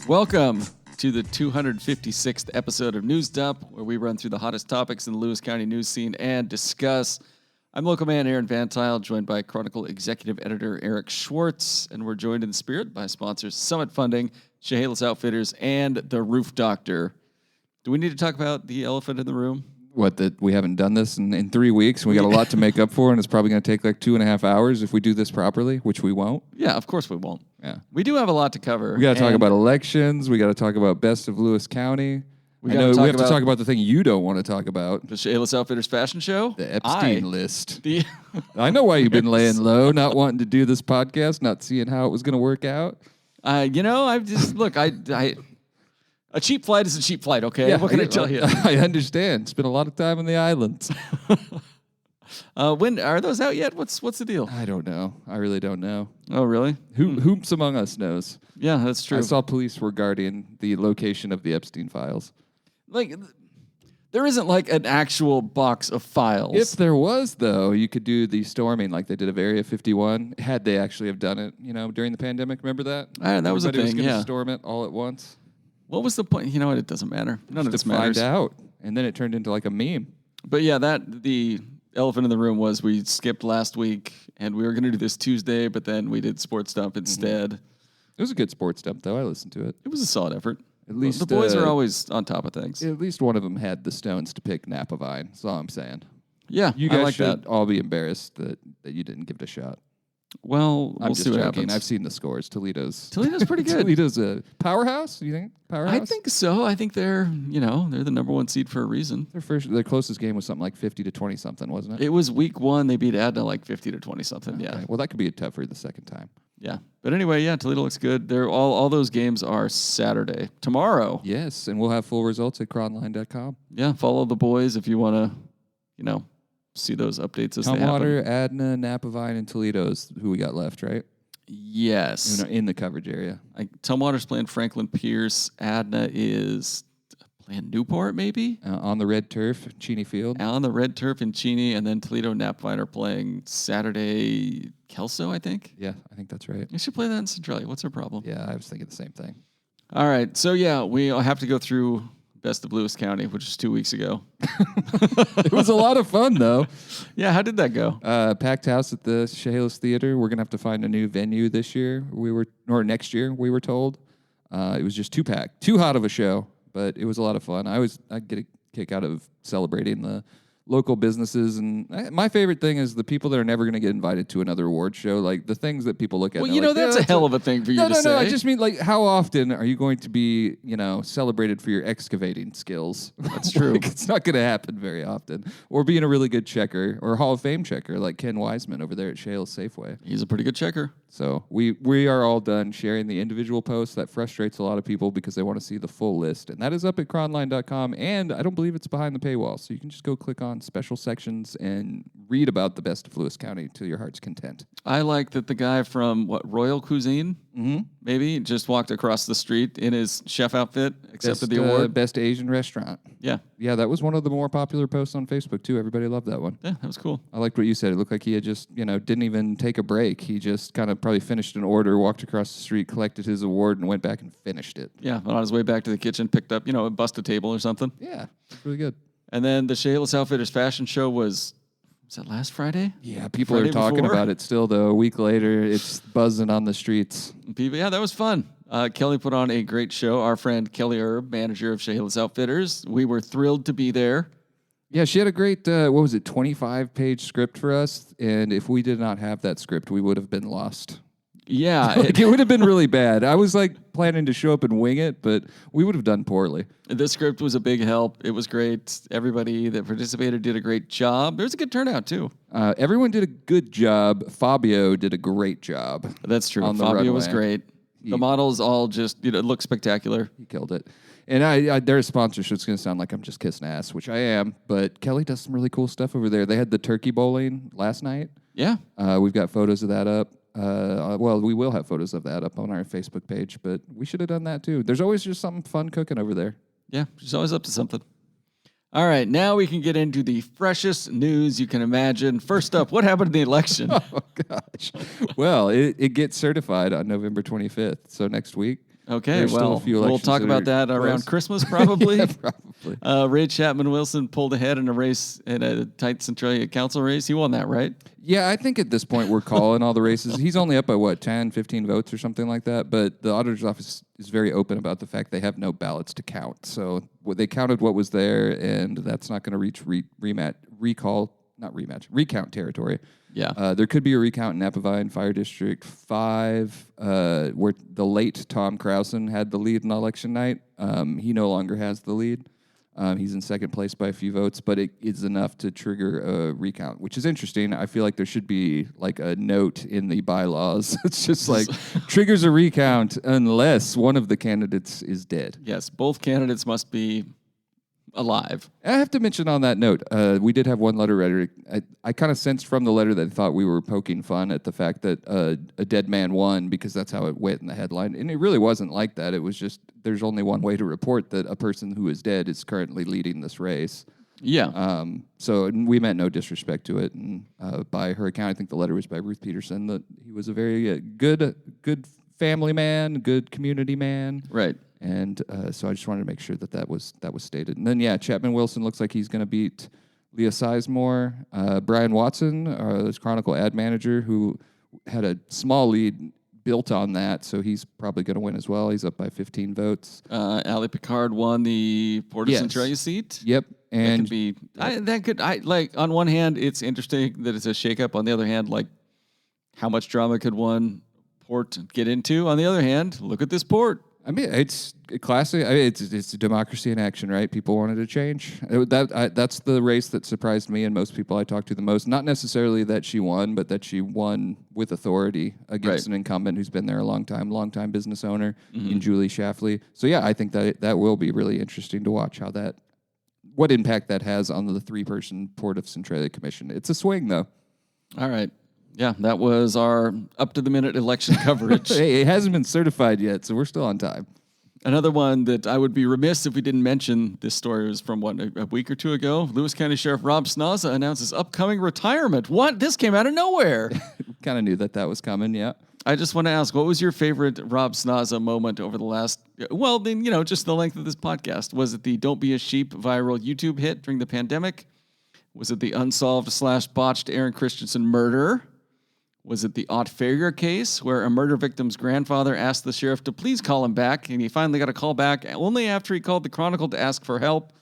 Welcome to the 256th episode of News Dump, where we run through the hottest topics in the Lewis County news scene and discuss. I'm local man Aaron VanTuyl, joined by Chronicle executive editor Eric Schwartz, and we're joined in spirit by sponsors Summit Funding, Chehalis Outfitters, and the Roof Doctor. Do we need to talk about the elephant in the room? What, that we haven't done this in 3 weeks, and we got a lot to make up for, and it's probably going to take like 2.5 hours if we do this properly, which we won't. Yeah, of course we won't. Yeah. We do have a lot to cover. We got to talk about elections. We got to talk about best of Lewis County. We have to talk about the thing you don't want to talk about. The Chehalis Outfitters fashion show? The Epstein list. The I know why you've been laying low, not wanting to do this podcast, not seeing how it was going to work out. I've just, look, a cheap flight is a cheap flight, okay? Yeah, what can I tell you? I understand. Spent a lot of time on the islands. When are those out yet? What's the deal? I don't know. I really don't know. Oh, really? Whom's among us knows? Yeah, that's true. I saw police were guarding the location of the Epstein files. Like, there isn't like an actual box of files. If there was, though, you could do the storming like they did of Area 51. Had they actually have done it, during the pandemic. Remember that? That was a thing. Everybody was going to storm it all at once. What was the point? You know what? It doesn't matter. None of this matters. matters. Find out, and then it turned into like a meme. But yeah, the elephant in the room was we skipped last week, and we were going to do this Tuesday, but then we did Sports Dump instead. It was a good Sports Dump, though. I listened to it. It was a solid effort. At least the boys are always on top of things. At least one of them had the stones to pick Napa Vine. That's all I'm saying. Yeah, you guys I like should that. all be embarrassed that you didn't give it a shot. Well, we'll see what happens. I've seen the scores. Toledo's pretty good. Toledo's a powerhouse. You think powerhouse? I think so. I think they're the number one seed for a reason. Their closest game was something like 50 to 20 something, wasn't it? It was week 1. They beat Adna like 50 to 20 something. Okay. Yeah. Well, that could be a tougher the second time. Yeah. But anyway, yeah, Toledo looks good. They're all those games are Saturday. Tomorrow. Yes, and we'll have full results at cronline.com. Yeah, follow the boys if you want to, see those updates as they happen. Tumwater, Adna, Napa Vine, and Toledo's who we got left, right? Yes. In the coverage area. Tumwater's playing Franklin Pierce. Adna is playing Newport, maybe? On the red turf, Cheney Field. On the red turf in Cheney, and then Toledo and Napa Vine are playing Saturday Kelso, I think. Yeah, I think that's right. You should play that in Centralia. What's our problem? Yeah, I was thinking the same thing. All right. So, yeah, we have to go through Best of Lewis County, which is 2 weeks ago. It was a lot of fun, though. Yeah, how did that go? Packed house at the Chehalis Theater. We're going to have to find a new venue this year. Or next year, we were told. It was just too packed. Too hot of a show, but it was a lot of fun. I get a kick out of celebrating the local businesses, and my favorite thing is the people that are never going to get invited to another award show, like the things that people look at. Well, that's a hell of a thing for you to say. No, I just mean, like, how often are you going to be, celebrated for your excavating skills? That's true. It's not going to happen very often. Or being a really good checker, or Hall of Fame checker, like Ken Wiseman over there at Chehalis Safeway. He's a pretty good checker. So we are all done sharing the individual posts. That frustrates a lot of people because they want to see the full list. And that is up at cronline.com. And I don't believe it's behind the paywall. So you can just go click on special sections and read about the best of Lewis County to your heart's content. I like that the guy from, Royal Cuisine, maybe, just walked across the street in his chef outfit, accepted the award. Best Asian restaurant. Yeah. Yeah, that was one of the more popular posts on Facebook, too. Everybody loved that one. Yeah, that was cool. I liked what you said. It looked like he had just, didn't even take a break. He just kind of probably finished an order, walked across the street, collected his award, and went back and finished it. Yeah, on his way back to the kitchen, picked up, a busted table or something. Yeah, it's really good. And then the Chehalis Outfitters fashion show was that last Friday? Yeah, people Friday are talking before? about it still, though. A week later, it's buzzing on the streets. Yeah, that was fun. Kelly put on a great show. Our friend Kelly Erb, manager of Chehalis Outfitters. We were thrilled to be there. Yeah, she had a great, 25-page script for us. And if we did not have that script, we would have been lost. Yeah. It would have been really bad. I was planning to show up and wing it, but we would have done poorly. The script was a big help. It was great. Everybody that participated did a great job. There was a good turnout, too. Everyone did a good job. Fabio did a great job. That's true. On the Fabio runway. was great. The models all just, look spectacular. He killed it. And their sponsorship's going to sound like I'm just kissing ass, which I am, but Kelly does some really cool stuff over there. They had the turkey bowling last night. Yeah. We've got photos of that up. We will have photos of that up on our Facebook page, but we should have done that too. There's always just something fun cooking over there. Yeah, she's always up to something. All right, now we can get into the freshest news you can imagine. First up, what happened in the election? Oh, gosh. Well, it gets certified on November 25th, so next week. Okay, There's still well, a few we'll elections talk that about are that around close. Christmas, probably. Yeah, probably. Ray Chapman Wilson pulled ahead in a race in a tight Centralia council race. He won that, right? Yeah, I think at this point we're calling all the races. He's only up by, 10, 15 votes or something like that. But the auditor's office is very open about the fact they have no ballots to count. So they counted what was there, and that's not going to reach recount territory. Yeah. There could be a recount in Napavine Fire District 5, where the late Tom Krausen had the lead in election night. He no longer has the lead. He's in second place by a few votes, but it is enough to trigger a recount, which is interesting. I feel like there should be like a note in the bylaws. It's just like triggers a recount unless one of the candidates is dead. Yes, both candidates must be alive. I have to mention on that note, we did have one letter writer. I kind of sensed from the letter that they thought we were poking fun at the fact that a dead man won because that's how it went in the headline. And it really wasn't like that. It was just there's only one way to report that a person who is dead is currently leading this race. Yeah. So we meant no disrespect to it. And by her account, I think the letter was by Ruth Peterson, that he was a very good family man, good community man. Right. And so I just wanted to make sure that was stated. And then, Chapman Wilson looks like he's going to beat Leah Sizemore. Brian Watson, this Chronicle ad manager, who had a small lead built on that, so he's probably going to win as well. He's up by 15 votes. Ali Picard won the Port of Centralia seat. Yep. And on one hand, it's interesting that it's a shakeup. On the other hand, like, how much drama could one port get into? On the other hand, look at this port. I mean, it's classic. It's a democracy in action, right? People wanted to change. That's the race that surprised me and most people I talked to the most. Not necessarily that she won, but that she won with authority against an incumbent who's been there a long time business owner in Julie Shafley. So I think that will be really interesting to watch what impact that has on the 3-person Port of Centralia Commission. It's a swing, though. All right. Yeah, that was our up-to-the-minute election coverage. Hey, it hasn't been certified yet, so we're still on time. Another one that I would be remiss if we didn't mention. This story was from, a week or two ago. Lewis County Sheriff Rob Snaza announces upcoming retirement. What? This came out of nowhere. Kind of knew that was coming, yeah. I just want to ask, what was your favorite Rob Snaza moment over the last, just the length of this podcast? Was it the Don't Be a Sheep viral YouTube hit during the pandemic? Was it the unsolved/botched Aaron Christensen murder? Was it the Ott Farrier case, where a murder victim's grandfather asked the sheriff to please call him back, and he finally got a call back only after he called the Chronicle to ask for help?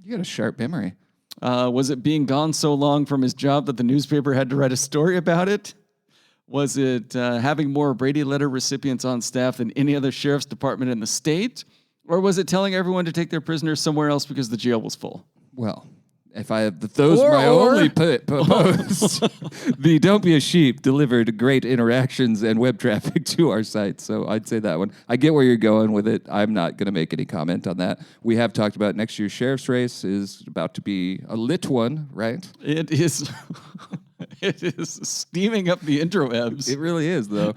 You got a sharp memory. Was it being gone so long from his job that the newspaper had to write a story about it? Was it having more Brady letter recipients on staff than any other sheriff's department in the state? Or was it telling everyone to take their prisoners somewhere else because the jail was full? Well, if I have only post, the Don't Be a Sheep delivered great interactions and web traffic to our site. So I'd say that one. I get where you're going with it. I'm not going to make any comment on that. We have talked about next year's sheriff's race is about to be a lit one, right? It is. It is steaming up the interwebs. It really is, though.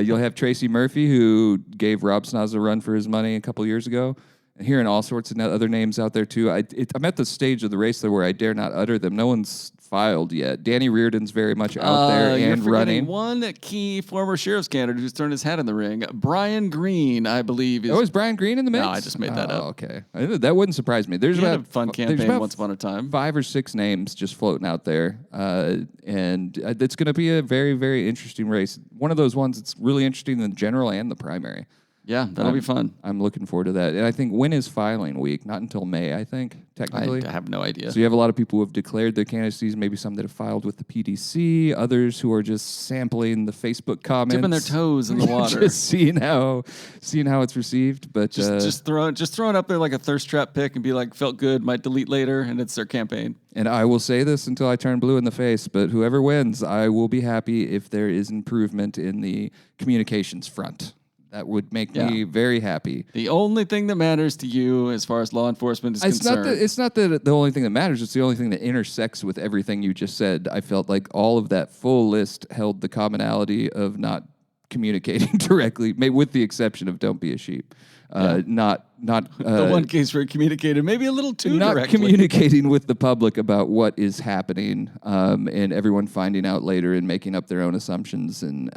You'll have Tracy Murphy, who gave Rob Snaza a run for his money a couple years ago. And hearing all sorts of other names out there, too. I'm at the stage of the race, though, where I dare not utter them. No one's filed yet. Danny Reardon's very much out there and running. One key former sheriff's candidate who's thrown his hat in the ring. Brian Green, I believe. Is Brian Green in the mix? No, I just made that up. Okay. That wouldn't surprise me. There's a fun campaign once upon a time. 5 or 6 names just floating out there. And it's going to be a very, very interesting race. One of those ones that's really interesting in the general and the primary. Yeah, that'll be fun. I'm looking forward to that. And I think when is filing week? Not until May, I think, technically. I have no idea. So you have a lot of people who have declared their candidacies, maybe some that have filed with the PDC, others who are just sampling the Facebook comments. Dipping their toes in the water. Just seeing how it's received. But just throw it up there like a thirst trap pick and be like, felt good, might delete later, and it's their campaign. And I will say this until I turn blue in the face, but whoever wins, I will be happy if there is improvement in the communications front. That would make me very happy. The only thing that matters to you as far as law enforcement is concerned. It's not the only thing that matters. It's the only thing that intersects with everything you just said. I felt like all of that full list held the commonality of not communicating directly, maybe with the exception of "Don't be a sheep." Not the one case where it communicated maybe a little too not directly. communicating with the public about what is happening, and everyone finding out later and making up their own assumptions. And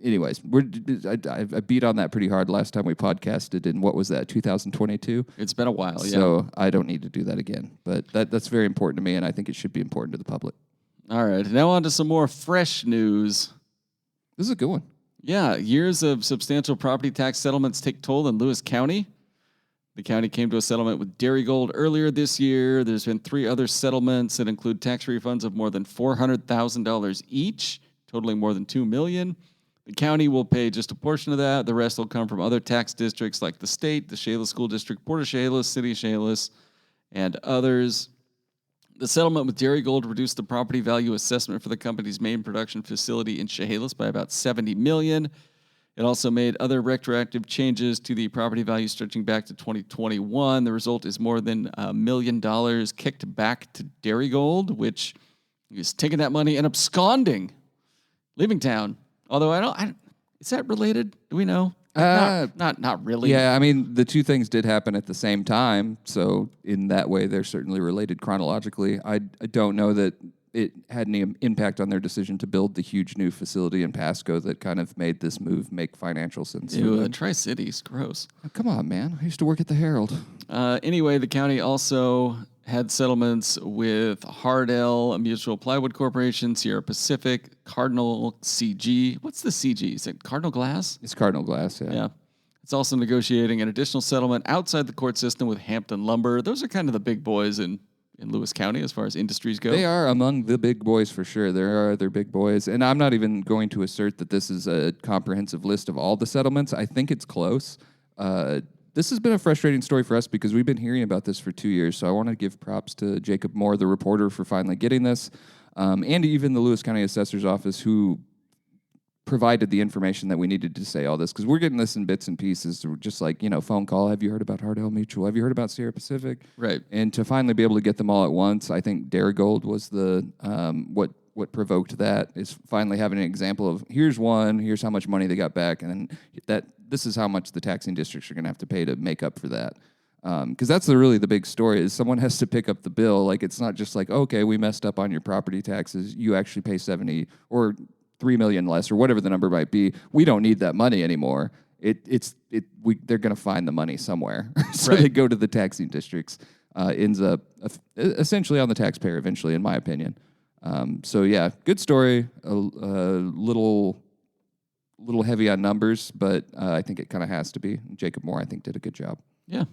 anyways, I beat on that pretty hard last time we podcasted. In what was that, 2022? It's been a while, So I don't need to do that again. But that's very important to me, and I think it should be important to the public. All right, now on to some more fresh news. This is a good one. Yeah, years of substantial property tax settlements take toll in Lewis County. The county came to a settlement with Dairygold earlier this year. There's been 3 other settlements that include tax refunds of more than $400,000 each, totaling more than $2 million. The county will pay just a portion of that. The rest will come from other tax districts like the state, the Chehalis School District, Port of Chehalis, City of Chehalis, and others. The settlement with Dairygold reduced the property value assessment for the company's main production facility in Chehalis by about $70 million. It also made other retroactive changes to the property value stretching back to 2021. The result is more than $1 million kicked back to Dairygold, which is taking that money and absconding, leaving town. Although is that related? Do we know? Not really. Yeah, I mean, the two things did happen at the same time, so in that way, they're certainly related chronologically. I don't know that it had any impact on their decision to build the huge new facility in Pasco that kind of made this move make financial sense. Ew, Tri-Cities, gross. Oh, come on, man. I used to work at the Herald. Anyway, the county also had settlements with Hardell, a Mutual Plywood Corporation, Sierra Pacific, Cardinal CG. What's the CG? Is it Cardinal Glass? It's Cardinal Glass, yeah. Yeah. It's also negotiating an additional settlement outside the court system with Hampton Lumber. Those are kind of the big boys in Lewis County as far as industries go. They are among the big boys for sure. There are other big boys. And I'm not even going to assert that this is a comprehensive list of all the settlements. I think it's close. This has been a frustrating story for us because we've been hearing about this for 2 years. So I want to give props to Jacob Moore, the reporter, for finally getting this, and even the Lewis County Assessor's Office, who provided the information that we needed to say all this, because we're getting this in bits and pieces, just like, phone call. Have you heard about Hardell Mutual? Have you heard about Sierra Pacific? Right. And to finally be able to get them all at once, I think Dairygold was the what provoked that, is finally having an example of here's how much money they got back, and that this is how much the taxing districts are going to have to pay to make up for that. Because that's really the big story, is someone has to pick up the bill. Like, it's not just like, okay, we messed up on your property taxes. You actually pay 70 or $3 million less, or whatever the number might be. We don't need that money anymore. They're going to find the money somewhere. So right. They go to the taxing districts. Ends up essentially on the taxpayer eventually, in my opinion. So yeah, good story. A little heavy on numbers, but I think it kind of has to be. Jacob Moore, I think, did a good job. Yeah.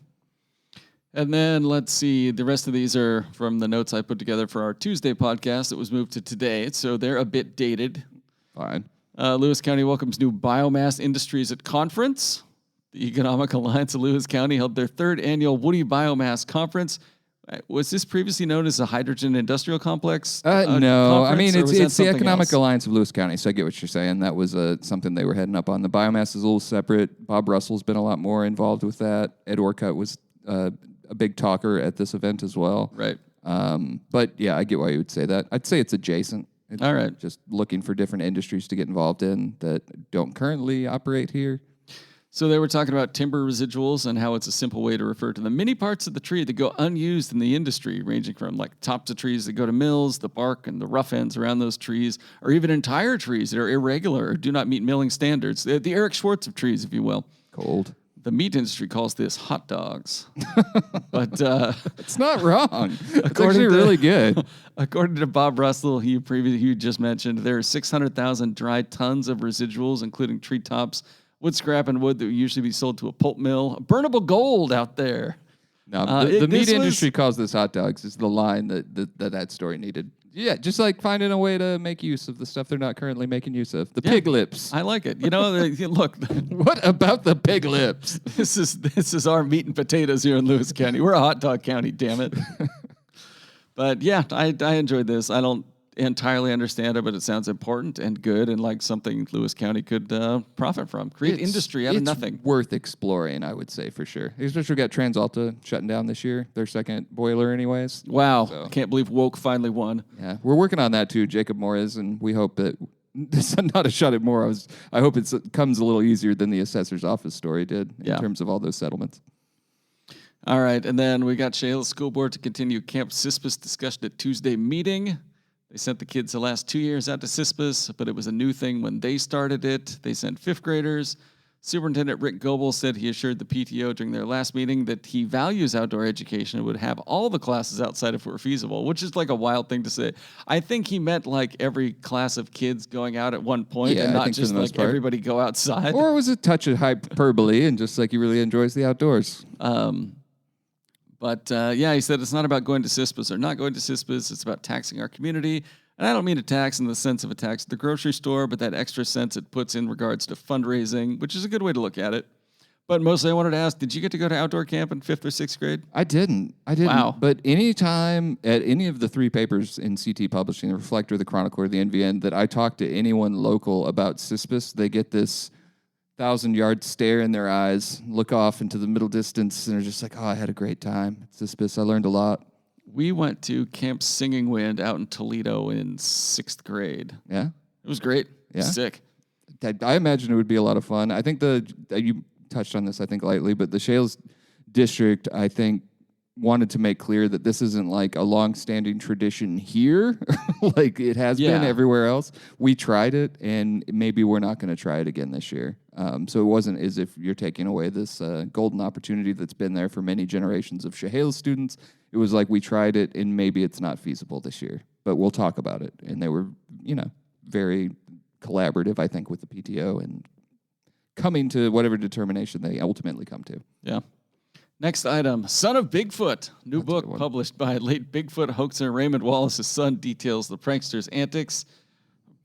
And then let's see. The rest of these are from the notes I put together for our Tuesday podcast that was moved to today, so they're a bit dated. Fine. Lewis County welcomes new biomass industries at conference. The Economic Alliance of Lewis County held their 3rd annual Woody Biomass Conference. Was this previously known as a hydrogen industrial complex? No, I mean, it's the Economic else? Alliance of Lewis County, so I get what you're saying. That was something they were heading up on. The biomass is a little separate. Bob Russell's been a lot more involved with that. Ed Orcutt was a big talker at this event as well. Right. But yeah, I get why you would say that. I'd say it's adjacent. It's all right. Just looking for different industries to get involved in that don't currently operate here. So they were talking about timber residuals and how it's a simple way to refer to the many parts of the tree that go unused in the industry, ranging from like tops of trees that go to mills, the bark and the rough ends around those trees, or even entire trees that are irregular or do not meet milling standards. The Eric Schwartz of trees, if you will. Cold. The meat industry calls this hot dogs. But it's not wrong. It's actually really good. According to Bob Russell, he just mentioned, there are 600,000 dry tons of residuals, including treetops, wood scrap, and wood that would usually be sold to a pulp mill. Burnable gold out there. No, the meat industry calls this hot dogs. Is the line that story needed. Yeah, just like finding a way to make use of the stuff they're not currently making use of. The pig lips. I like it. Look. What about the pig lips? This is our meat and potatoes here in Lewis County. We're a hot dog county, damn it. But yeah, I enjoyed this. I don't entirely understand it, but it sounds important and good and like something Lewis County could profit from. Create industry out of nothing. It's worth exploring, I would say, for sure. Especially we got TransAlta shutting down this year, their second boiler anyways. Wow. So. I can't believe woke finally won. Yeah, we're working on that too, Jacob Moore is, and we hope that not a shot at more. I hope it comes a little easier than the assessor's office story did in terms of all those settlements. All right, and then we got Chehalis School Board to continue Camp Cispus discussion at Tuesday meeting. They sent the kids the last 2 years out to Cispus, but it was a new thing when they started it. They sent fifth graders. Superintendent Rick Goebel said he assured the PTO during their last meeting that he values outdoor education and would have all the classes outside if it were feasible, which is like a wild thing to say. I think he meant like every class of kids going out at one point and not just like everybody go outside. Or was it a touch of hyperbole and just like he really enjoys the outdoors? But he said it's not about going to Cispus or not going to Cispus. It's about taxing our community. And I don't mean a tax in the sense of a tax at the grocery store, but that extra sense it puts in regards to fundraising, which is a good way to look at it. But mostly I wanted to ask, did you get to go to outdoor camp in 5th or 6th grade? I didn't. Wow. But any time at any of the 3 papers in CT Publishing, the Reflector, the Chronicle, or the NVN, that I talk to anyone local about Cispus, they get this 1,000-yard stare in their eyes, look off into the middle distance, and they're just like, oh, I had a great time at Cispus. I learned a lot. We went to Camp Singing Wind out in Toledo in 6th grade. Yeah? It was great. Yeah? Sick. I imagine it would be a lot of fun. I think you touched on this, I think, lightly, but the Chehalis District, I think, wanted to make clear that this isn't like a long-standing tradition here, like it has been everywhere else. We tried it, and maybe we're not going to try it again this year. So it wasn't as if you're taking away this golden opportunity that's been there for many generations of Chehalis students. It was like we tried it, and maybe it's not feasible this year, but we'll talk about it. And they were, very collaborative, I think, with the PTO and coming to whatever determination they ultimately come to. Yeah. Next item, Son of Bigfoot. New book published by late Bigfoot hoaxer Raymond Wallace's son details the prankster's antics.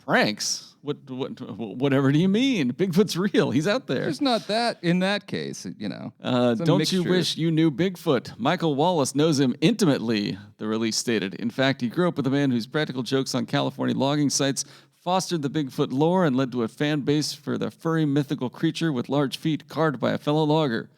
Pranks? Whatever do you mean? Bigfoot's real. He's out there. There's not that in that case, Don't you wish you knew Bigfoot? Michael Wallace knows him intimately, the release stated. In fact, he grew up with a man whose practical jokes on California logging sites fostered the Bigfoot lore and led to a fan base for the furry mythical creature with large feet carved by a fellow logger.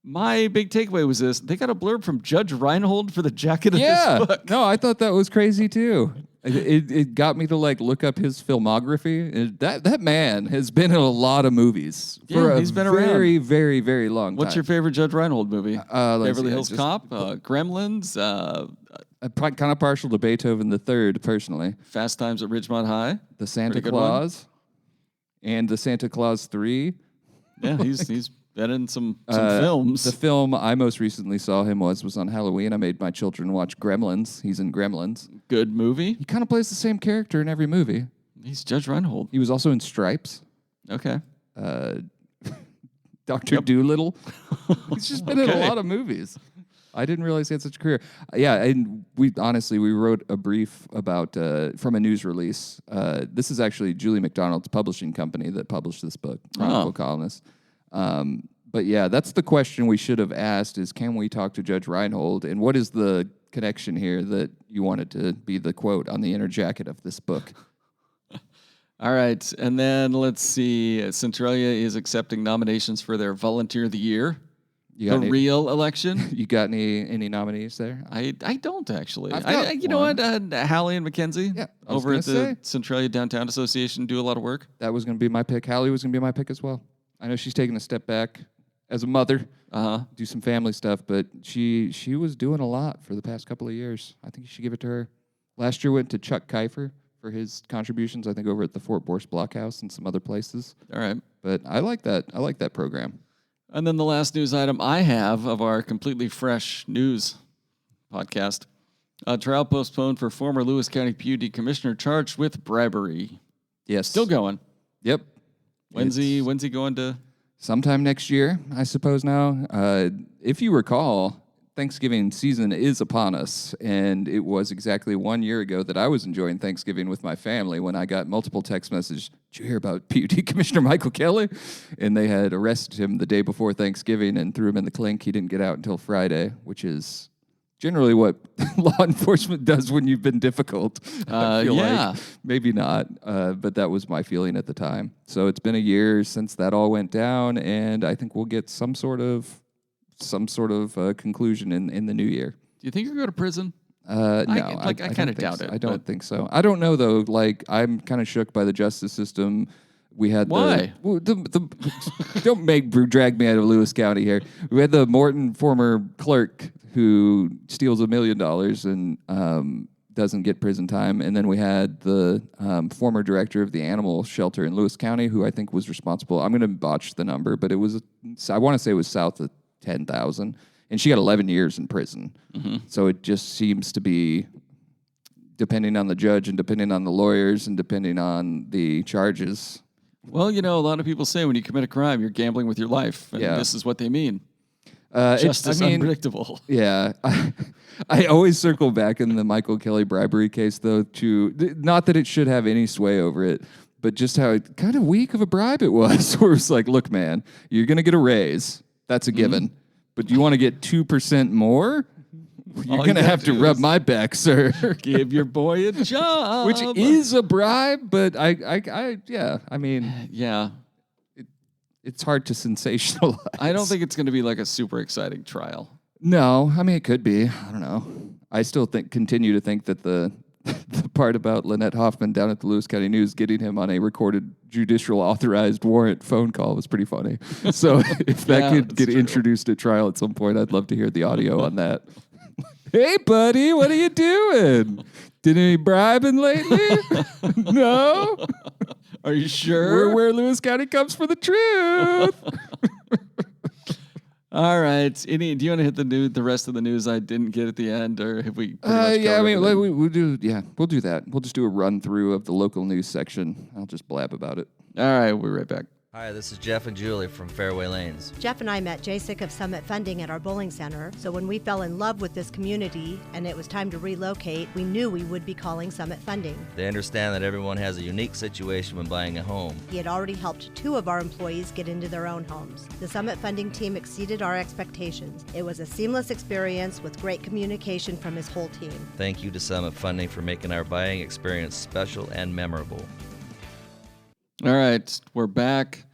My big takeaway was this. They got a blurb from Judge Reinhold for the jacket of this book. No, I thought that was crazy too. It got me to look up his filmography. That man has been in a lot of movies for he's been very, around. very, very long time. What's your favorite Judge Reinhold movie? Beverly Hills Cop, Gremlins, I'm kind of partial to Beethoven the Third, personally. Fast Times at Ridgemont High, The Santa Claus, and The Santa Claus 3. Yeah, he's been in some films. The film I most recently saw him was on Halloween. I made my children watch Gremlins. He's in Gremlins. Good movie. He kind of plays the same character in every movie. He's Judge Reinhold. He was also in Stripes. Okay. Dr. Doolittle. He's just been in a lot of movies. I didn't realize he had such a career. And we wrote a brief about from a news release. This is actually Julie McDonald's publishing company that published this book, Chronicle Columnist. But yeah, that's the question we should have asked is, can we talk to Judge Reinhold? And what is the connection here that you wanted to be the quote on the inner jacket of this book? All right. And then let's see. Centralia is accepting nominations for their Volunteer of the Year. Real election. You got any nominees there? I don't actually. You know what? Hallie and Mackenzie over at the Centralia Downtown Association do a lot of work. That was going to be my pick. Hallie was going to be my pick as well. I know she's taking a step back as a mother, do some family stuff, but she was doing a lot for the past couple of years. I think you should give it to her. Last year went to Chuck Kiefer for his contributions, I think, over at the Fort Borst Blockhouse and some other places. All right. But I like that. I like that program. And then the last news item I have of our completely fresh news podcast. Trial postponed for former Lewis County PUD commissioner charged with bribery. Yes. Still going. Yep. When's he going to? Sometime next year, I suppose now. If you recall, Thanksgiving season is upon us, and it was exactly 1 year ago that I was enjoying Thanksgiving with my family when I got multiple text messages. Did you hear about PUD Commissioner Michael Kelly? And they had arrested him the day before Thanksgiving and threw him in the clink. He didn't get out until Friday, which is generally what law enforcement does when you've been difficult. I feel like. Maybe not, but that was my feeling at the time. So it's been a year since that all went down, and I think we'll get some sort of conclusion in the new year. Do you think you'll go to prison? No, I kind of doubt it. I don't think so. I don't know though. Like, I'm kind of shook by the justice system. We had Why? Don't drag me out of Lewis County here. We had the Morton former clerk who steals $1 million and doesn't get prison time, and then we had the former director of the animal shelter in Lewis County, who I think was responsible. I'm going to botch the number, but I want to say it was south of 10,000, and she got 11 years in prison. Mm-hmm. So it just seems to be, depending on the judge and depending on the lawyers and depending on the charges. Well, a lot of people say when you commit a crime, you're gambling with your life, and this is what they mean. Justice unpredictable. Yeah. I always circle back in the Michael Kelly bribery case, though, to not that it should have any sway over it, but just how kind of weak of a bribe it was. Where it's like, look, man, you're going to get a raise. That's a given. But do you want to get 2% more? You're going to have to rub my back, sir. Give your boy a job. Which is a bribe, but Yeah. It's hard to sensationalize. I don't think it's going to be like a super exciting trial. No, I mean, it could be. I don't know. I still continue to think that the part about Lynette Hoffman down at the Lewis County News getting him on a recorded judicial authorized warrant phone call was pretty funny. So if that could get introduced at trial at some point, I'd love to hear the audio on that. Hey, buddy, what are you doing? Did any bribing lately? No? Are you sure? We're where Lewis County comes for the truth. All right. Do you want to hit the rest of the news I didn't get at the end, or have we? We'll do. Yeah, we'll do that. We'll just do a run through of the local news section. I'll just blab about it. All right, we'll be right back. Hi, this is Jeff and Julie from Fairway Lanes. Jeff and I met Jasic of Summit Funding at our bowling center, so when we fell in love with this community and it was time to relocate, we knew we would be calling Summit Funding. They understand that everyone has a unique situation when buying a home. He had already helped 2 of our employees get into their own homes. The Summit Funding team exceeded our expectations. It was a seamless experience with great communication from his whole team. Thank you to Summit Funding for making our buying experience special and memorable. All right, we're back.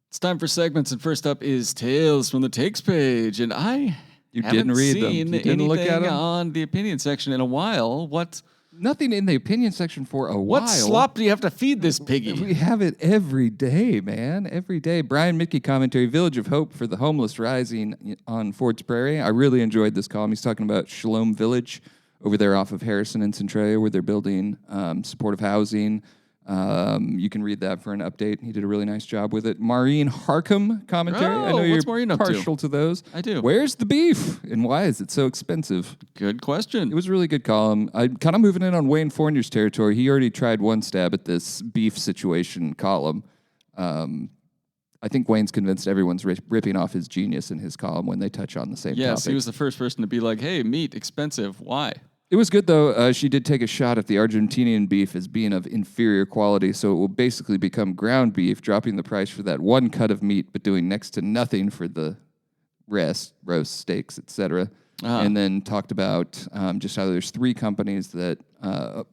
It's time for segments, and first up is Tales from the Takes page. And I haven't seen anything on the opinion section in a while. What? Nothing in the opinion section for a while. What slop do you have to feed this piggy? We have it every day, man. Every day. Brian Mickey commentary, Village of Hope for the Homeless Rising on Ford's Prairie. I really enjoyed this column. He's talking about Shalom Village over there off of Harrison and Centralia, where they're building supportive housing. You can read that for an update. He did a really nice job with it. Maureen Harcum commentary. Oh, I know you're Maureen partial to those. I do. Where's the beef and why is it so expensive? Good question. It was a really good column. I'm kind of moving in on Wayne Fournier's territory. He already tried one stab at this beef situation column. I think Wayne's convinced everyone's ripping off his genius in his column when they touch on the same topic. Yes, he was the first person to be like, hey, meat, expensive. Why? It was good, though. She did take a shot at the Argentinian beef as being of inferior quality, so it will basically become ground beef, dropping the price for that one cut of meat, but doing next to nothing for the rest, roast, steaks, etc. And then talked about just how there's 3 companies that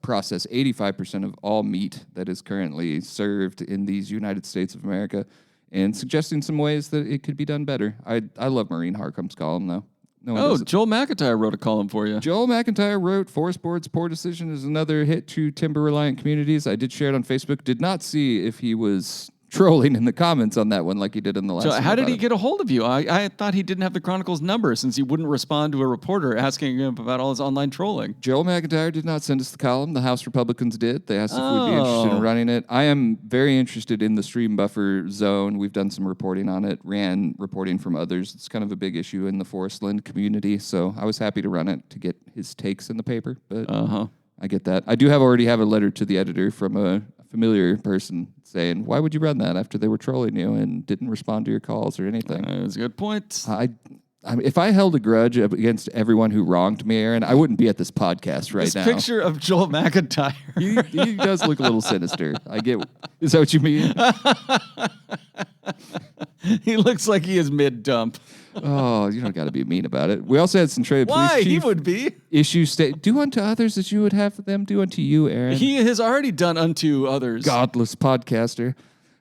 process 85% of all meat that is currently served in these United States of America, and suggesting some ways that it could be done better. I love Maureen Harcum's column, though. Joel McIntyre wrote a column for you. Joel McIntyre wrote, Forest Board's poor decision is another hit to timber-reliant communities. I did share it on Facebook. Did not see if he was trolling in the comments on that one like he did in the last one. So how did he get a hold of you? I thought he didn't have the Chronicle's number since he wouldn't respond to a reporter asking him about all his online trolling. Joel McIntyre did not send us the column. The House Republicans did. They asked if we'd be interested in running it. I am very interested in the stream buffer zone. We've done some reporting on it, ran reporting from others. It's kind of a big issue in the Forestland community, so I was happy to run it to get his takes in the paper. But I get that. I do already have a letter to the editor from a familiar person saying, why would you run that after they were trolling you and didn't respond to your calls or anything? That's a good point. If I held a grudge against everyone who wronged me, Aaron, I wouldn't be at this podcast right now. This picture of Joel McIntyre. He does look a little sinister. Is that what you mean? He looks like he is mid-dump. Oh, you don't got to be mean about it. We also had Centralia Police Chief. He would be. Do unto others as you would have them do unto you, Aaron. He has already done unto others. Godless podcaster.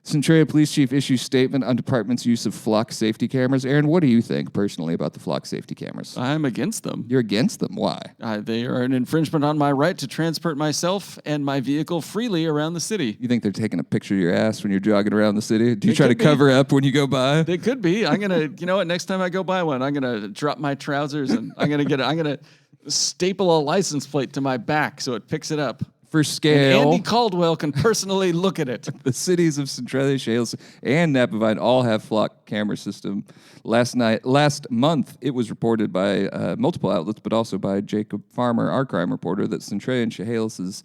Centralia Police Chief issues statement on department's use of flock safety cameras. Aaron, what do you think personally about the flock safety cameras? I'm against them. You're against them. Why? They are an infringement on my right to transport myself and my vehicle freely around the city. You think they're taking a picture of your ass when you're jogging around the city? Do you try to cover up when you go by? They could be. I'm gonna, you know what? Next time I go by one, I'm gonna drop my trousers and I'm gonna staple a license plate to my back so it picks it up. For scale, And Andy Caldwell can personally look at it. the cities of Centralia, Chehalis, and Napa Vine all have flock camera system. Last month, it was reported by multiple outlets, but also by Jacob Farmer, our crime reporter, that Centralia and Chehalis'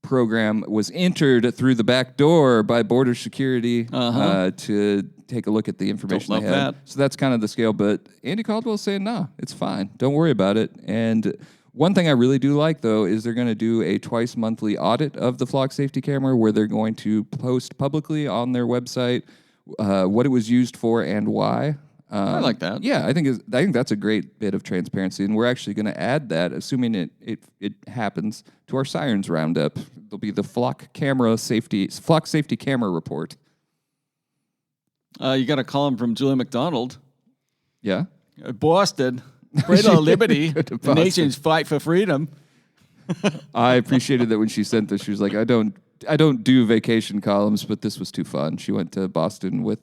program was entered through the back door by border security to take a look at the information they had. That. So that's kind of the scale. But Andy Caldwell's saying, no, it's fine. Don't worry about it. And one thing I really do like, though, is they're going to do a twice monthly audit of the flock safety camera where they're going to post publicly on their website what it was used for and why. I like that. Yeah, I think that's a great bit of transparency, and we're actually going to add that, assuming it happens, to our Sirens Roundup. There'll be the flock safety camera report. You got a column from Julie McDonald. Yeah. Boston, Cradle of Liberty, the nation's fight for freedom. I appreciated that when she sent this. She was like, I don't do vacation columns, but this was too fun. She went to Boston with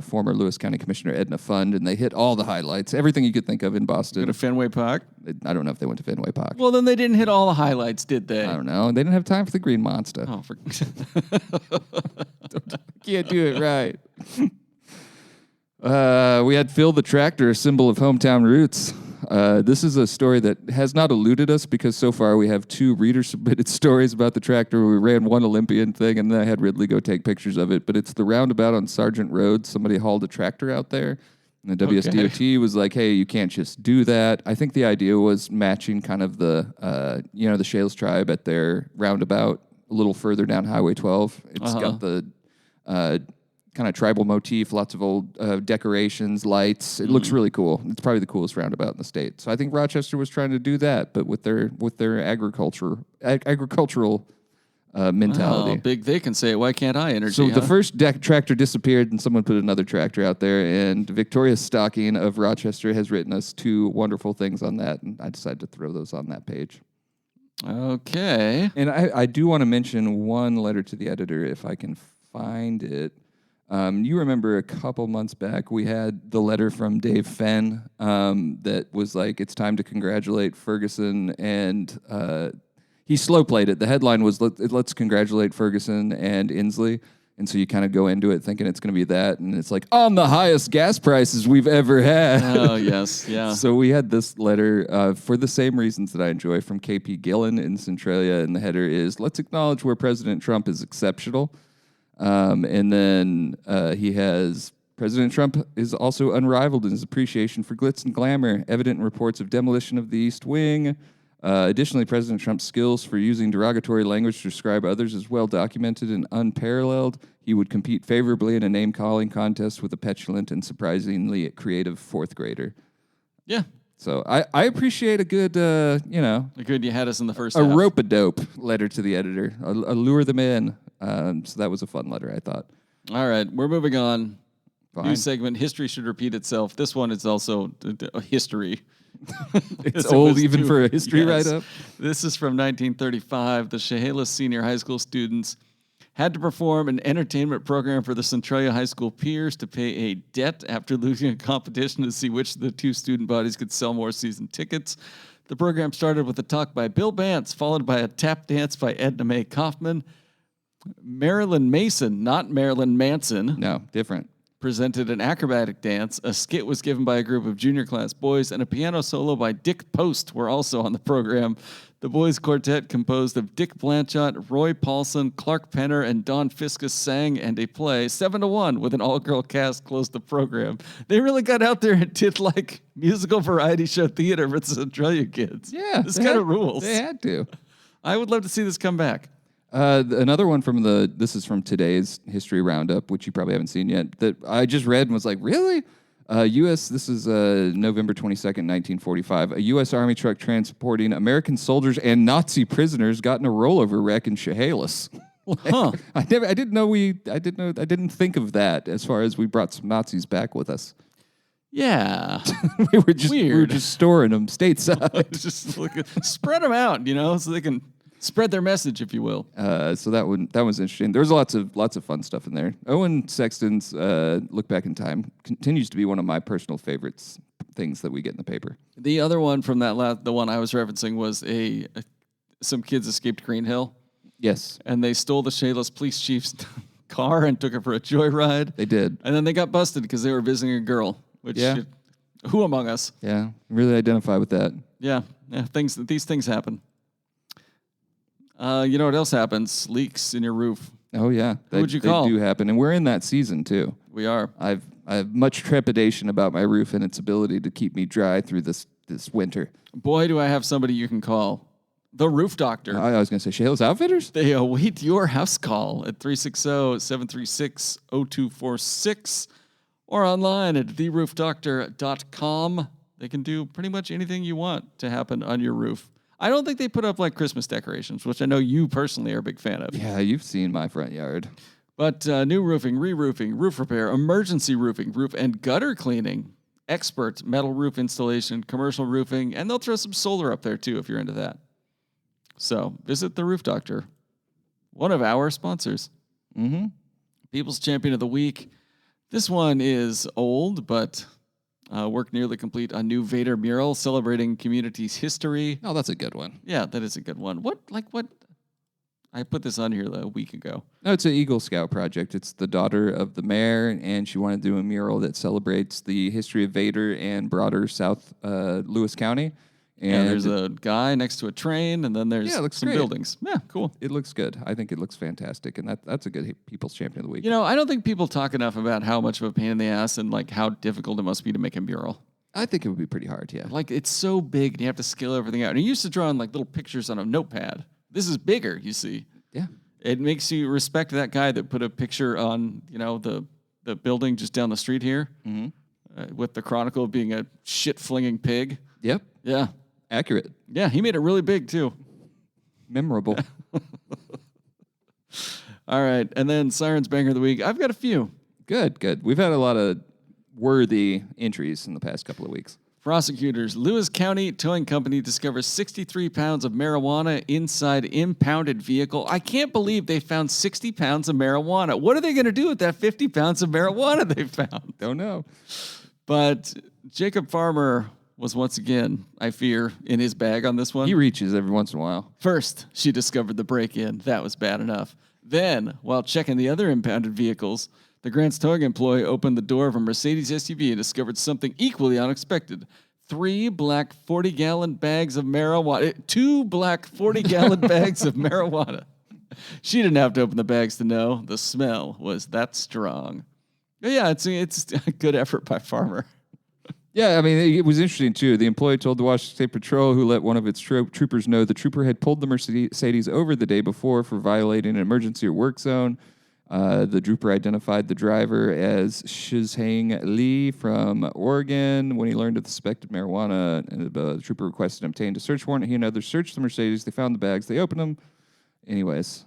former Lewis County Commissioner Edna Fund, and they hit all the highlights, everything you could think of in Boston. Go to Fenway Park. I don't know if they went to Fenway Park. Well, then they didn't hit all the highlights, did they? I don't know. They didn't have time for the Green Monster. Oh, Can't do it right. We had Phil the Tractor, a symbol of hometown roots. This is a story that has not eluded us because so far we have 2 reader-submitted stories about the tractor. We ran one Olympian thing, and then I had Ridley go take pictures of it. But it's the roundabout on Sargent Road. Somebody hauled a tractor out there, and the WSDOT was like, hey, you can't just do that. I think the idea was matching kind of the Chehalis tribe at their roundabout a little further down Highway 12. It's got the kind of tribal motif, lots of old decorations, lights. It looks really cool. It's probably the coolest roundabout in the state. So I think Rochester was trying to do that, but with their agricultural mentality. Oh, big they can say it. Why can't I? Energy. So the first tractor disappeared, and someone put another tractor out there. And Victoria Stocking of Rochester has written us 2 wonderful things on that, and I decided to throw those on that page. Okay. And I do want to mention one letter to the editor if I can find it. You remember a couple months back, we had the letter from Dave Fenn that was like, it's time to congratulate Ferguson, and he slow played it. The headline was, let's congratulate Ferguson and Inslee. And so you kind of go into it thinking it's going to be that, and it's like, on the highest gas prices we've ever had. Oh, yes, yeah. So we had this letter for the same reasons that I enjoy from KP Gillen in Centralia, and the header is, let's acknowledge where President Trump is exceptional. And then he has, President Trump is also unrivaled in his appreciation for glitz and glamour, evident in reports of demolition of the East Wing. Additionally, President Trump's skills for using derogatory language to describe others is well documented and unparalleled. He would compete favorably in a name-calling contest with a petulant and surprisingly creative 4th grader. Yeah. So I appreciate a good, The good you had us in the first a half. rope-a-dope letter to the editor. A lure them in. So that was a fun letter, I thought. All right, we're moving on. Fine. New segment, History Should Repeat Itself. This one is also a history. It's old even for a history write-up. This is from 1935. The Chehalis Senior High School students had to perform an entertainment program for the Centralia High School peers to pay a debt after losing a competition to see which of the 2 student bodies could sell more season tickets. The program started with a talk by Bill Bance, followed by a tap dance by Edna Mae Kaufman. Marilyn Mason, not Marilyn Manson. No, different. Presented an acrobatic dance. A skit was given by a group of junior class boys, and a piano solo by Dick Post were also on the program. The boys' quartet, composed of Dick Blanchot, Roy Paulson, Clark Penner, and Don Fiskus, sang and a play 7-1 with an all-girl cast closed the program. They really got out there and did like musical variety show theater for the Centralia kids. Yeah, this kind of rules. They had to. I would love to see this come back. Another one from this is from today's History Roundup, which you probably haven't seen yet, that I just read and was like, really? This is November 22nd, 1945. A U.S. Army truck transporting American soldiers and Nazi prisoners got in a rollover wreck in Chehalis. Huh. I didn't think of that as far as we brought some Nazis back with us. Yeah. we were just Weird. storing them stateside. Just spread them out, so they can spread their message, if you will. So that was interesting. There was lots of fun stuff in there. Owen Sexton's Look Back in Time continues to be one of my personal favorites things that we get in the paper. The other one from the one I was referencing was some kids escaped Green Hill. Yes, And they stole the Chehalis police chief's car and took it for a joyride. they did. And then they got busted because they were visiting a girl. Which, Yeah. Who among us? Yeah, really identify with that. Yeah, these things happen. You know what else happens? Leaks in your roof. Oh yeah, Who'd you call? They do happen, and we're in that season too. We are. I have much trepidation about my roof and its ability to keep me dry through this winter. Boy, do I have somebody you can call. The Roof Doctor. I was going to say Chehalis Outfitters. They await your house call at 360-736-0246 or online at theroofdoctor.com. They can do pretty much anything you want to happen on your roof. I don't think they put up like Christmas decorations, which I know you personally are a big fan of. Yeah, you've seen my front yard. But new roofing, re-roofing, roof repair, emergency roofing, roof and gutter cleaning, expert metal roof installation, commercial roofing, and they'll throw some solar up there too if you're into that. So visit the Roof Doctor, one of our sponsors. Mm-hmm. People's Champion of the Week. This one is old, but work nearly complete on new Vader mural celebrating community's history. Oh, that's a good one. Yeah, that is a good one. What? I put this on here a week ago. No, it's an Eagle Scout project. It's the daughter of the mayor, and she wanted to do a mural that celebrates the history of Vader and broader South Lewis County. And there's a guy next to a train, and then there's it looks some great. buildings. Yeah, cool. It looks good. I think it looks fantastic, and that's a good People's Champion of the Week. I don't think people talk enough about how much of a pain in the ass and like how difficult it must be to make a mural. I think it would be pretty hard, yeah. Like it's so big, and you have to scale everything out. And you used to draw on like little pictures on a notepad. This is bigger, you see. Yeah. It makes you respect that guy that put a picture on, the building just down the street here, with the Chronicle being a shit-flinging pig. Yep. Yeah. Accurate. Yeah, he made it really big, too. Memorable. All right, and then Sirens Banger of the Week. I've got a few. Good. We've had a lot of worthy entries in the past couple of weeks. Prosecutors, Lewis County Towing Company discovers 63 pounds of marijuana inside impounded vehicle. I can't believe they found 60 pounds of marijuana. What are they going to do with that 50 pounds of marijuana they found? Don't know. But Jacob Farmer was once again, I fear, in his bag on this one. He reaches every once in a while. First, she discovered the break-in. That was bad enough. Then, while checking the other impounded vehicles, the Grants Towing employee opened the door of a Mercedes SUV and discovered something equally unexpected. 3 black 40-gallon bags of marijuana. 2 black 40-gallon bags of marijuana. She didn't have to open the bags to know. The smell was that strong. But yeah, it's a good effort by Farmer. Yeah, I mean, it was interesting, too. The employee told the Washington State Patrol, who let one of its troopers know the trooper had pulled the Mercedes over the day before for violating an emergency or work zone. The trooper identified the driver as Shizhang Lee from Oregon. When he learned of the suspected marijuana, the trooper requested and obtained a search warrant. He and others searched the Mercedes. They found the bags. They opened them. Anyways.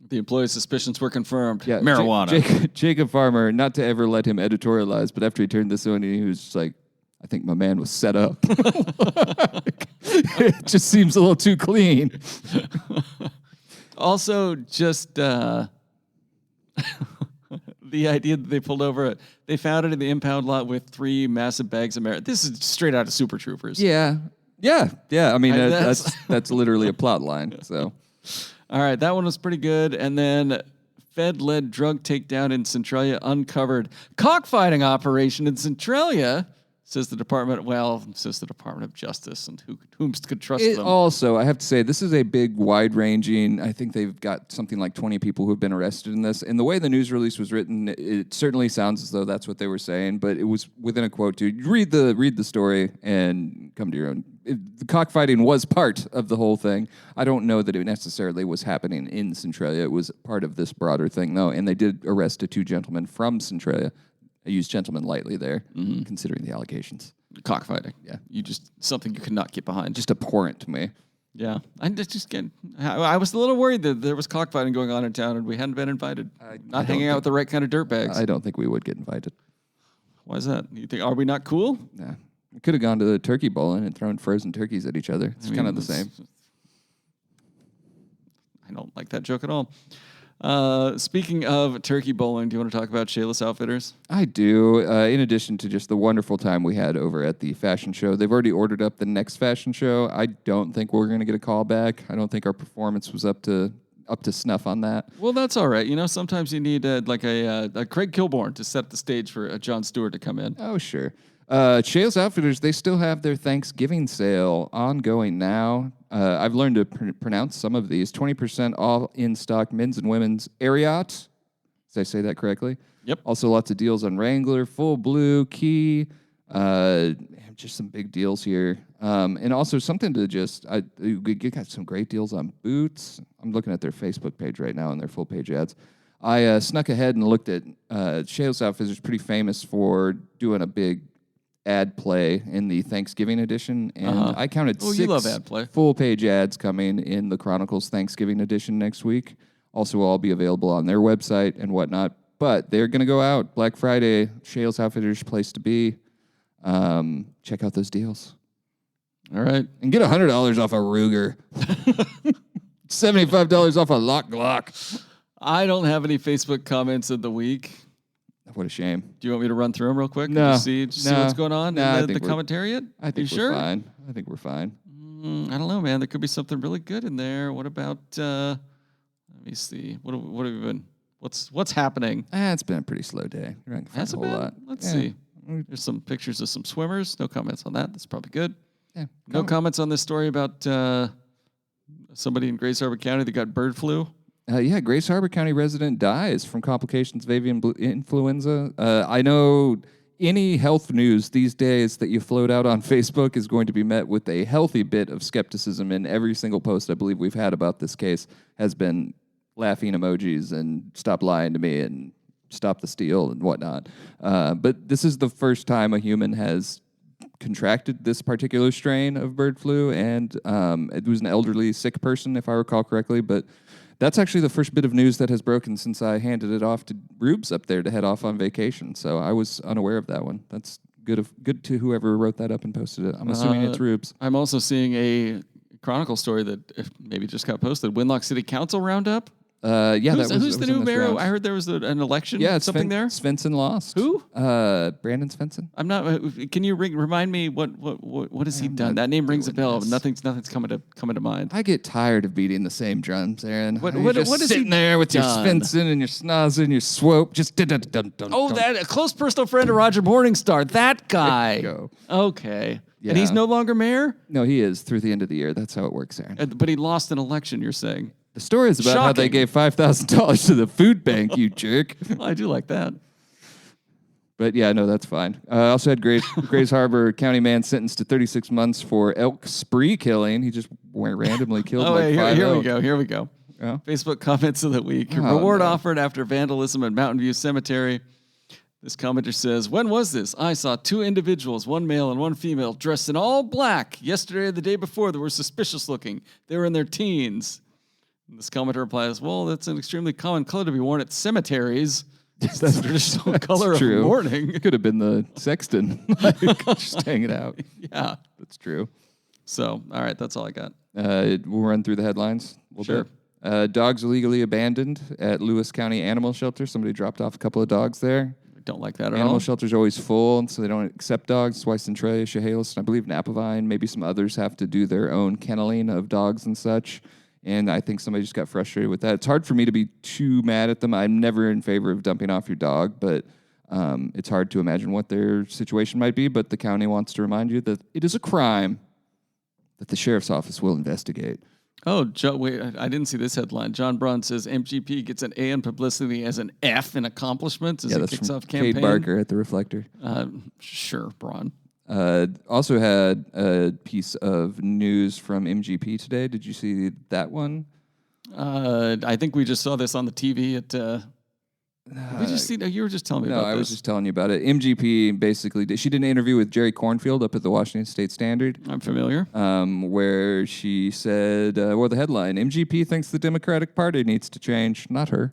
The employee's suspicions were confirmed. Yeah, marijuana. Jacob Farmer, not to ever let him editorialize, but after he turned this on, he was just like, I think my man was set up. It just seems a little too clean. Also, just the idea that they pulled over it. They found it in the impound lot with 3 massive bags of marijuana. This is straight out of Super Troopers. Yeah. I mean, that's literally a plot line. So, all right, that one was pretty good. And then Fed-led drug takedown in Centralia uncovered. Cockfighting operation in Centralia, says the Department of Justice, and whom could trust them. Also, I have to say, this is a big, wide-ranging, I think they've got something like 20 people who have been arrested in this. And the way the news release was written, it certainly sounds as though that's what they were saying, but it was within a quote, dude. Read the story and come to your own. The cockfighting was part of the whole thing. I don't know that it necessarily was happening in Centralia. It was part of this broader thing, though. And they did arrest 2 gentlemen from Centralia. I use gentlemen lightly there, considering the allegations. Cockfighting. Yeah. Something you cannot get behind. Just abhorrent to me. Yeah, I was a little worried that there was cockfighting going on in town and we hadn't been invited. Not hanging out with the right kind of dirtbags. I don't think we would get invited. Why is that? You think, are we not cool? Nah. We could have gone to the turkey bowling and thrown frozen turkeys at each other. It's kind of the same. I don't like that joke at all. Speaking of turkey bowling, do you want to talk about Chehalis Outfitters? I do. In addition to just the wonderful time we had over at the fashion show, they've already ordered up the next fashion show. I don't think we're going to get a call back. I don't think our performance was up to snuff on that. Well, that's all right. You know, sometimes you need a Craig Kilborn to set the stage for a Jon Stewart to come in. Oh, sure. Chehalis Outfitters, they still have their Thanksgiving sale ongoing now. I've learned to pronounce some of these. 20% all in-stock men's and women's Ariat. Did I say that correctly? Yep. Also lots of deals on Wrangler, Full Blue, Key. Just some big deals here. And also something to we got some great deals on boots. I'm looking at their Facebook page right now and their full-page ads. I snuck ahead and looked at Chehalis Outfitters is pretty famous for doing a big ad play in the Thanksgiving edition, and I counted 6 you love ad play. Full-page ads coming in the Chronicles Thanksgiving edition next week. Also, will all be available on their website and whatnot. But they're going to go out Black Friday. Chehalis Outfitters place to be. Check out those deals. All right, and get $100 off a Ruger. $75 off a Lock Glock. I don't have any Facebook comments of the week. What a shame. Do you want me to run through them real quick? No. Did you see what's going on in the commentariat? I think we're fine. I think we're fine. I don't know, man. There could be something really good in there. What about, let me see. What have we been, what's happening? It's been a pretty slow day. You're not gonna find a whole lot. Let's see. There's some pictures of some swimmers. No comments on that. That's probably good. Yeah. No comments on this story about somebody in Grace Harbor County that got bird flu. Grace Harbor County resident dies from complications of avian influenza. I know any health news these days that you float out on Facebook is going to be met with a healthy bit of skepticism, and every single post I believe we've had about this case has been laughing emojis and stop lying to me and stop the steal and whatnot. But this is the first time a human has contracted this particular strain of bird flu, and it was an elderly, sick person, if I recall correctly, but that's actually the first bit of news that has broken since I handed it off to Rubes up there to head off on vacation. So I was unaware of that one. That's good to whoever wrote that up and posted it. I'm assuming it's Rubes. I'm also seeing a Chronicle story that maybe just got posted. Winlock City Council roundup. Who's the new mayor? I heard there was an election. Yeah, something there. Svensson lost. Who? Brandon Svensson. I'm not. Can you remind me what has he done? That name rings a bell. Nothing's coming to mind. I get tired of beating the same drums, Aaron. What is sitting he there with done? your Svensson and your Snozz and your Swope? Just dun. Oh, that a close personal friend of Roger Morningstar. That guy. There you go. Okay. Yeah. And he's no longer mayor? No, he is through the end of the year. That's how it works, Aaron. But he lost an election, you're saying? The story is about how they gave $5,000 to the food bank, you jerk. Well, I do like that. But yeah, no, that's fine. I also had Grace Harbor County man sentenced to 36 months for elk spree killing. He just randomly killed five elk. Here we go. Yeah. Facebook comments of the week. Reward offered after vandalism at Mountain View Cemetery. This commenter says, when was this? I saw 2 individuals, one male and one female, dressed in all black. Yesterday or the day before, they were suspicious looking. They were in their teens. And this commenter replies, well, that's an extremely common color to be worn at cemeteries. That's the traditional color of mourning. It could have been the sexton, just hanging out. Yeah. That's true. So, all right, that's all I got. We'll run through the headlines. Sure. Dogs illegally abandoned at Lewis County Animal Shelter. Somebody dropped off a couple of dogs there. Don't like that at all. Animal shelter's always full, and so they don't accept dogs. Twice Centralia, Chehalis, and I believe Napavine. Maybe some others have to do their own kenneling of dogs and such. And I think somebody just got frustrated with that. It's hard for me to be too mad at them. I'm never in favor of dumping off your dog, but it's hard to imagine what their situation might be. But the county wants to remind you that it is a crime that the sheriff's office will investigate. Oh, wait, I didn't see this headline. John Braun says MGP gets an A in publicity as an F in accomplishments as he kicks off campaign. Kate Barker at The Reflector. Sure, Braun. Also had a piece of news from MGP today. Did you see that one? I think we just saw this on the TV at We just seen. You were just telling me No, about I this. was just telling you about it. MGP basically she did an interview with Jerry Cornfield up at the Washington State Standard, I'm familiar. where she said, the headline: MGP thinks the Democratic Party needs to change, not her.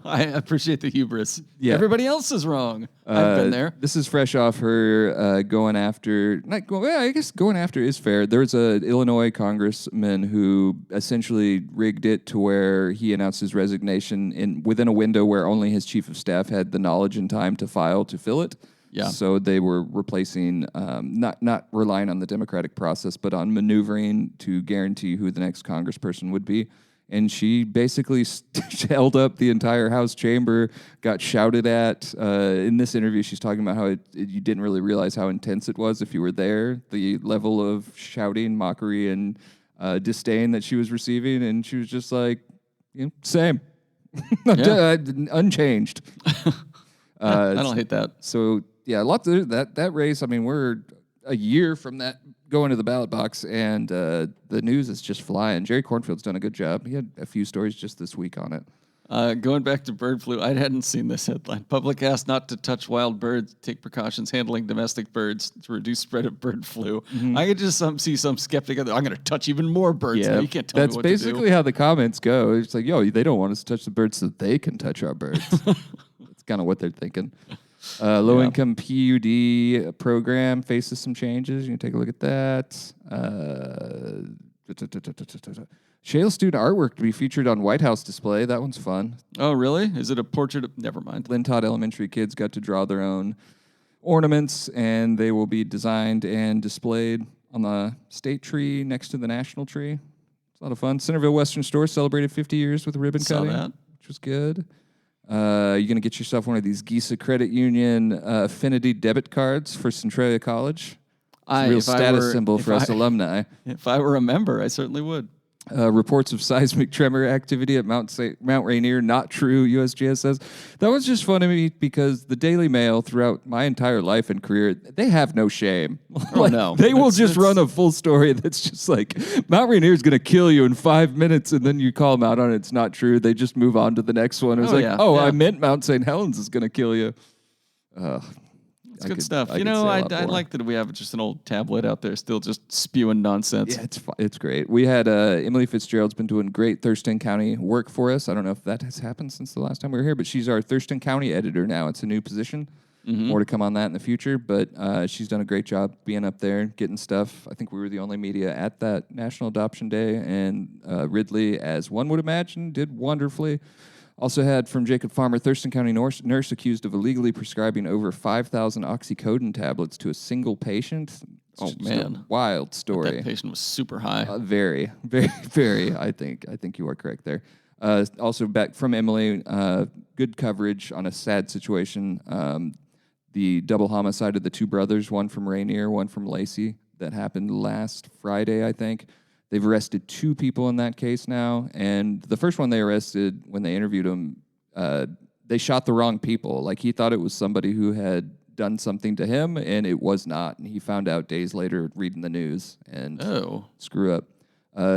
I appreciate the hubris. Yeah. Everybody else is wrong. I've been there. This is fresh off her going after. I guess going after is fair. There's an Illinois congressman who essentially rigged it to where he announced his resignation within a window where only his chief of staff had the knowledge and time to fill it. Yeah. So they were replacing, not relying on the democratic process, but on maneuvering to guarantee who the next congressperson would be. And she basically held up the entire House chamber, got shouted at. In this interview, she's talking about how you didn't really realize how intense it was if you were there, the level of shouting, mockery, and disdain that she was receiving. And she was just like, same. Unchanged. I don't hate that. So, yeah, lots of that race. I mean, we're a year from that going to the ballot box, and the news is just flying. Jerry Cornfield's done a good job. He had a few stories just this week on it. Going back to bird flu, I hadn't seen this headline. Public asked not to touch wild birds, take precautions handling domestic birds to reduce spread of bird flu. I could just see some skeptic. I'm going to touch even more birds. Yeah, now. You can't tell me what to do. that's basically how the comments go. It's like, they don't want us to touch the birds so they can touch our birds. That's kind of what they're thinking. Low-income PUD program faces some changes. You can take a look at that. Chehalis student artwork to be featured on White House display. That one's fun. Oh, really? Is it a portrait of... Never mind. Lynn Todd Elementary kids got to draw their own ornaments, and they will be designed and displayed on the state tree next to the national tree. It's a lot of fun. Centerville Western Store celebrated 50 years with ribbon cutting, which was good. You're going to get yourself one of these Gisa Credit Union Affinity debit cards for Centralia College. It's a real status symbol for us alumni. If I were a member, I certainly would. Reports of seismic tremor activity at Mount Rainier, not true, USGS says. That was just fun to me because the Daily Mail, throughout my entire life and career, they have no shame. No. They will just run a full story that's just like, Mount Rainier is going to kill you in 5 minutes, and then you call them out on it. It's not true. They just move on to the next one. It was I meant Mount St. Helens is going to kill you. It's good stuff. I like that we have just an old tablet out there still just spewing nonsense. Yeah, it's great. We had Emily Fitzgerald's been doing great Thurston County work for us. I don't know if that has happened since the last time we were here, but she's our Thurston County editor now. It's a new position. More to come on that in the future, but she's done a great job being up there, getting stuff. I think we were the only media at that National Adoption Day, and Ridley, as one would imagine, did wonderfully. Also had from Jacob Farmer, Thurston County nurse accused of illegally prescribing over 5,000 oxycodone tablets to a single patient. Oh, man. A wild story. That patient was super high. Very, very, very. I think you are correct there. Also back from Emily, good coverage on a sad situation. The double homicide of the two brothers, one from Rainier, one from Lacey, that happened last Friday, I think. They've arrested 2 people in that case now, and the first one they arrested, when they interviewed him, they shot the wrong people. Like, he thought it was somebody who had done something to him, and it was not. And he found out days later reading the news, and screw up.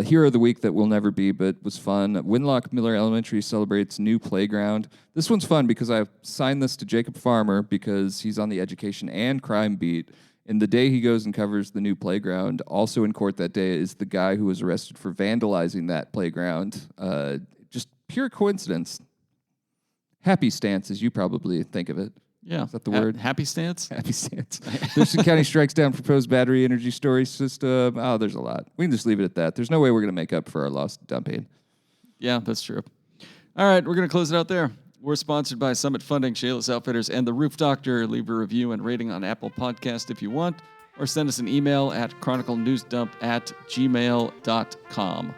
Hero of the week that will never be, but was fun. Winlock Miller Elementary celebrates new playground. This one's fun because I signed this to Jacob Farmer because he's on the education and crime beat. And the day he goes and covers the new playground, also in court that day is the guy who was arrested for vandalizing that playground. Just pure coincidence. Happy stance, as you probably think of it. Yeah. Is that the word? Happy stance? Happy stance. Thurston County strikes down proposed battery energy storage system. Oh, there's a lot. We can just leave it at that. There's no way we're going to make up for our lost dumping. Yeah, that's true. All right, we're going to close it out there. We're sponsored by Summit Funding, Chehalis Outfitters, and The Roof Doctor. Leave a review and rating on Apple Podcast if you want, or send us an email at chroniclenewsdump@gmail.com.